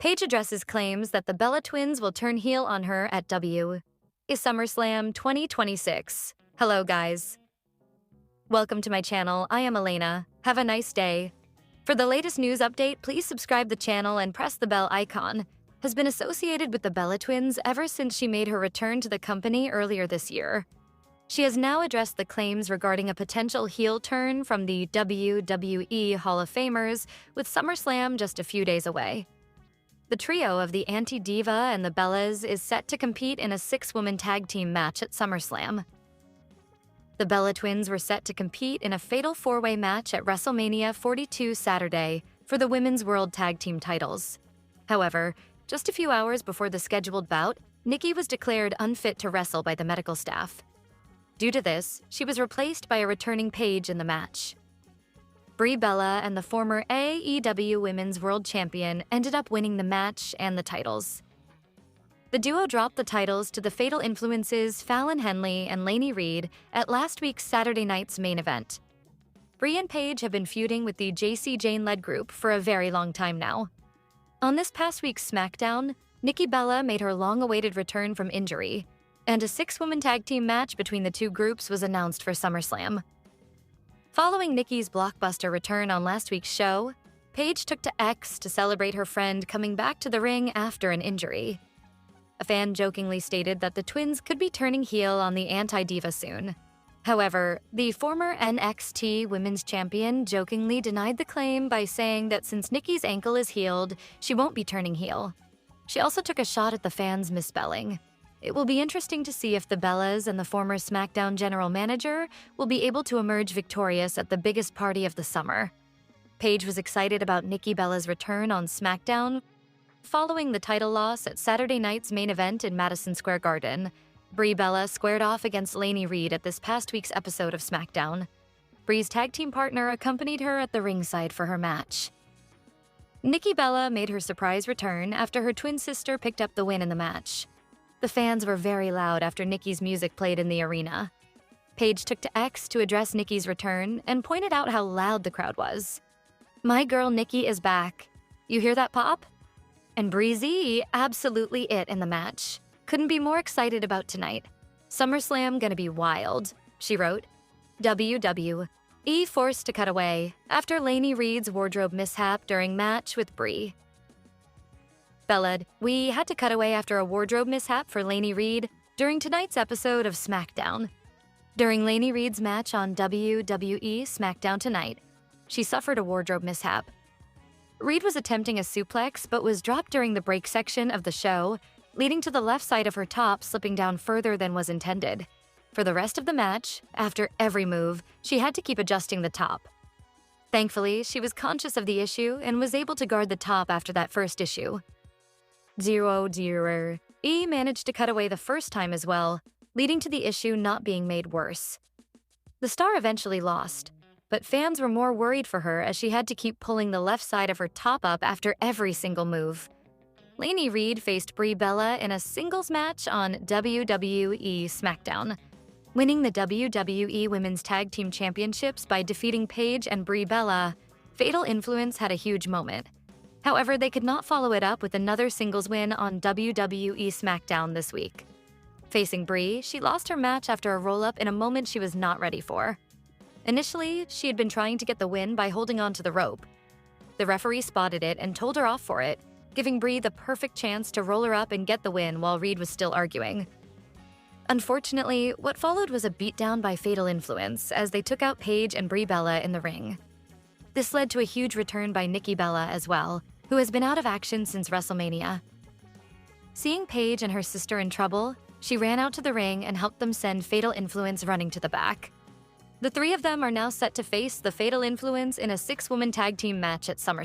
Paige addresses claims that the Bella twins will turn heel on her at WWE SummerSlam 2026. Hello, guys. Welcome to my channel. I am Elena. Have a nice day. For the latest news update, please subscribe the channel and press the bell icon. Has been associated with the Bella twins ever since she made her return to the company earlier this year. She has now addressed the claims regarding a potential heel turn from the WWE Hall of Famers, with SummerSlam just a few days away. The trio of the Anti-Diva and the Bellas is set to compete in a 6-woman tag team match at SummerSlam. The Bella twins were set to compete in a fatal 4-way match at WrestleMania 42 Saturday for the Women's World Tag Team titles. However, just a few hours before the scheduled bout, Nikki was declared unfit to wrestle by the medical staff. Due to this, she was replaced by a returning Paige in the match. Brie Bella and the former AEW Women's World Champion ended up winning the match and the titles. The duo dropped the titles to the Fatal Influences Fallon Henley and Lainey Reed at last week's Saturday night's main event. Brie and Paige have been feuding with the JC Jane-led group for a very long time now. On this past week's SmackDown, Nikki Bella made her long-awaited return from injury, and a 6-woman tag team match between the two groups was announced for SummerSlam. Following Nikki's blockbuster return on last week's show, Paige took to X to celebrate her friend coming back to the ring after an injury. A fan jokingly stated that the twins could be turning heel on the Anti-Diva soon. However, the former NXT Women's Champion jokingly denied the claim by saying that since Nikki's ankle is healed, she won't be turning heel. She also took a shot at the fans' misspelling. It will be interesting to see if the Bellas and the former SmackDown general manager will be able to emerge victorious at the biggest party of the summer. Paige was excited about Nikki Bella's return on SmackDown. Following the title loss at Saturday night's main event in Madison Square Garden, Brie Bella squared off against Lainey Reed at this past week's episode of SmackDown. Brie's tag team partner accompanied her at the ringside for her match. Nikki Bella made her surprise return after her twin sister picked up the win in the match. The fans were very loud after Nikki's music played in the arena. Paige took to X to address Nikki's return and pointed out how loud the crowd was. "My girl Nikki is back. You hear that pop?" And Breezy absolutely it in the match. "Couldn't be more excited about tonight. SummerSlam gonna be wild," she wrote. WWE forced to cut away after Lainey Reed's wardrobe mishap during match with Brie. Bella, we had to cut away after a wardrobe mishap for Lainey Reed during tonight's episode of SmackDown. During Lainey Reed's match on WWE SmackDown tonight, she suffered a wardrobe mishap. Reed was attempting a suplex but was dropped during the break section of the show, leading to the left side of her top slipping down further than was intended. For the rest of the match, after every move, she had to keep adjusting the top. Thankfully, she was conscious of the issue and was able to guard the top after that first issue. E managed to cut away the first time as well, leading to the issue not being made worse. The star eventually lost, but fans were more worried for her as she had to keep pulling the left side of her top up after every single move. Lainey Reed faced Brie Bella in a singles match on WWE SmackDown, winning the WWE Women's Tag Team Championships by defeating Paige and Brie Bella. Fatal Influence had a huge moment. However, they could not follow it up with another singles win on WWE SmackDown this week. Facing Brie, she lost her match after a roll-up in a moment she was not ready for. Initially, she had been trying to get the win by holding on to the rope. The referee spotted it and told her off for it, giving Brie the perfect chance to roll her up and get the win while Reed was still arguing. Unfortunately, what followed was a beatdown by Fatal Influence as they took out Paige and Brie Bella in the ring. This led to a huge return by Nikki Bella as well, who has been out of action since WrestleMania. Seeing Paige and her sister in trouble, she ran out to the ring and helped them send Fatal Influence running to the back. The three of them are now set to face the Fatal Influence in a 6-woman tag team match at SummerSlam.